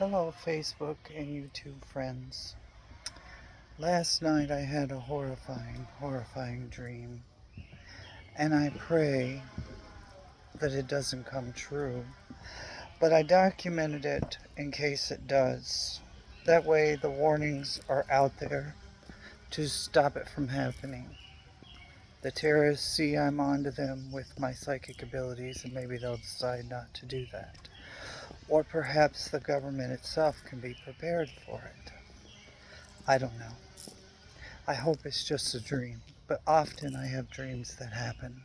Hello, Facebook and YouTube friends. Last night I had a horrifying dream, and I pray that it doesn't come true, but I documented it in case it does. That way, the warnings are out there to stop it from happening. The terrorists see I'm onto them with my psychic abilities, and maybe they'll decide not to do that. Or perhaps the government itself can be prepared for it. I don't know. I hope it's just a dream, but often I have dreams that happen.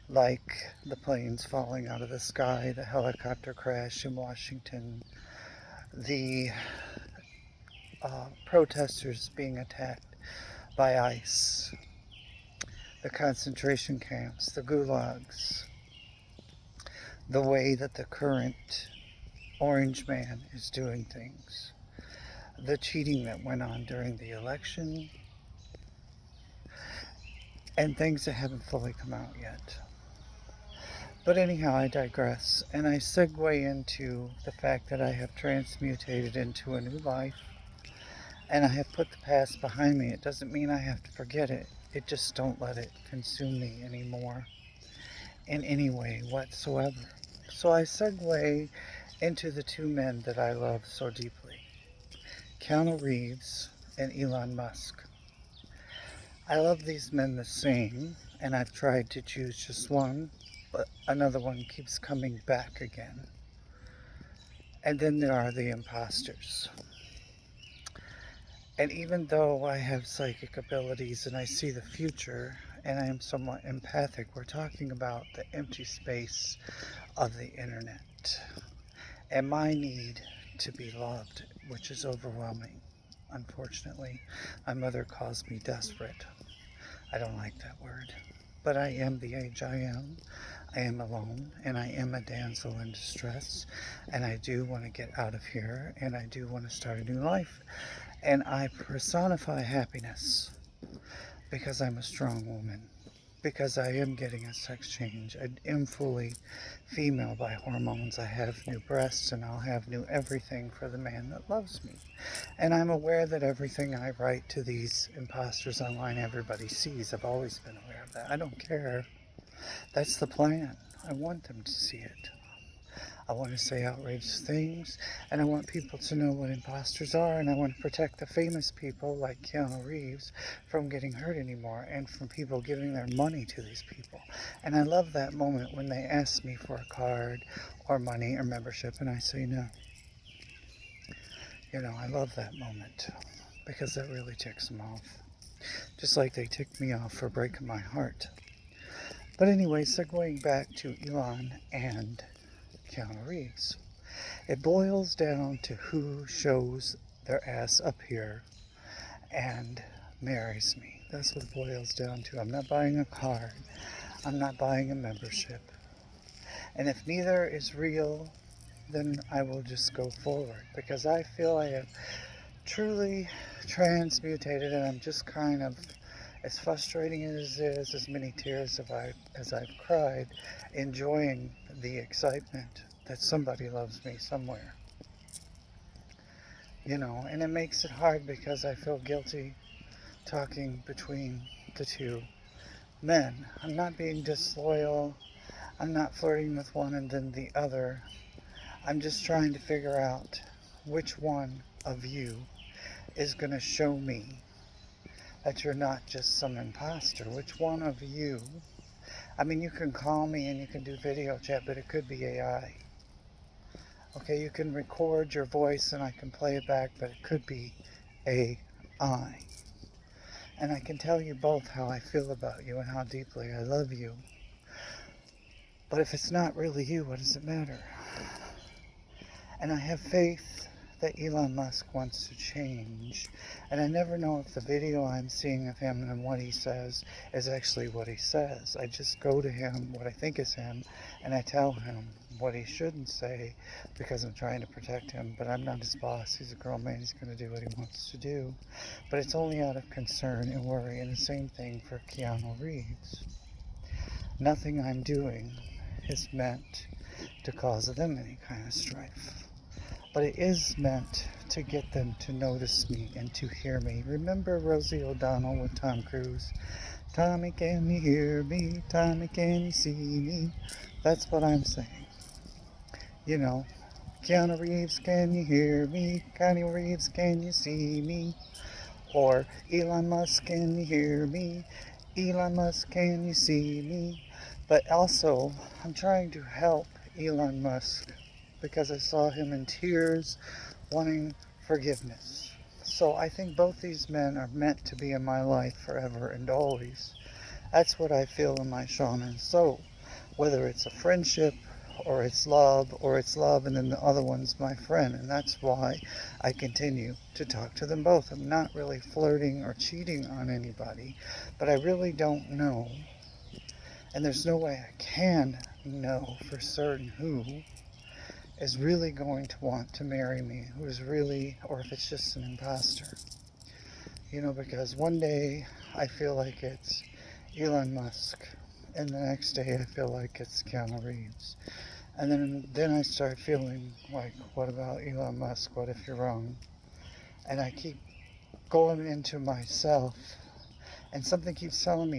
Like the planes falling out of the sky, the helicopter crash in Washington, the protesters being attacked by ICE, the concentration camps, the gulags, the way that the current orange man is doing things, the cheating that went on during the election, and things that haven't fully come out yet. But anyhow, I digress, and I segue into the fact that I have transmutated into a new life, and I have put the past behind me. It doesn't mean I have to forget it. It just don't let it consume me anymore in any way whatsoever. So I segue into the two men that I love so deeply, Keanu Reeves and Elon Musk. I love these men the same, and I've tried to choose just one, but another one keeps coming back again. And then there are the imposters. And even though I have psychic abilities and I see the future and I am somewhat empathic, we're talking about the empty space of the internet and my need to be loved, which is overwhelming. Unfortunately, my mother calls me desperate. I don't like that word. But I am the age I am. I am alone, and I am a damsel in distress, and I do want to get out of here, and I do want to start a new life, and I personify happiness because I'm a strong woman, because I am getting a sex change. I am fully female by hormones. I have new breasts, and I'll have new everything for the man that loves me. And I'm aware that everything I write to these imposters online, everybody sees. I've always been aware of that. I don't care. That's the plan. I want them to see it. I want to say outrageous things, and I want people to know what imposters are, and I want to protect the famous people like Keanu Reeves from getting hurt anymore, and from people giving their money to these people. And I love that moment when they ask me for a card or money or membership, and I say no. I love that moment because that really ticks them off. Just like they ticked me off for breaking my heart. But anyway, segueing back to Elon and Keanu Reeves. It boils down to who shows their ass up here and marries me. That's what it boils down to. I'm not buying a card. I'm not buying a membership. And if neither is real, then I will just go forward because I feel I have truly transmutated, and I'm just kind of, as frustrating as it is, as many tears as I've cried, enjoying the excitement that somebody loves me somewhere. And it makes it hard because I feel guilty talking between the two men. I'm not being disloyal. I'm not flirting with one and then the other. I'm just trying to figure out which one of you is going to show me that you're not just some imposter. Which one of you? I mean, you can call me and you can do video chat, but it could be AI. Okay, you can record your voice and I can play it back, but it could be AI. And I can tell you both how I feel about you and how deeply I love you. But if it's not really you, what does it matter? And I have faith that Elon Musk wants to change. And I never know if the video I'm seeing of him and what he says is actually what he says. I just go to him, what I think is him, and I tell him what he shouldn't say because I'm trying to protect him. But I'm not his boss. He's a grown man. He's going to do what he wants to do. But it's only out of concern and worry. And the same thing for Keanu Reeves. Nothing I'm doing is meant to cause them any kind of strife. but it is meant to get them to notice me and to hear me. Remember Rosie O'Donnell with Tom Cruise? Tommy, can you hear me? Tommy, can you see me? That's what I'm saying. You know, Keanu Reeves, can you hear me? Keanu Reeves, can you see me? Or Elon Musk, can you hear me? Elon Musk, can you see me? But also, I'm trying to help Elon Musk because I saw him in tears wanting forgiveness. So I think both these men are meant to be in my life forever and always. That's what I feel in my shaman. So whether it's a friendship or it's love, and then the other one's my friend, and that's why I continue to talk to them both. I'm not really flirting or cheating on anybody, but I really don't know, and there's no way I can know for certain who is really going to want to marry me, who is really, or if it's just an imposter. Because one day I feel like it's Elon Musk, and the next day I feel like it's Keanu Reeves. And then I start feeling like, what about Elon Musk? What if you're wrong? And I keep going into myself, and something keeps telling me,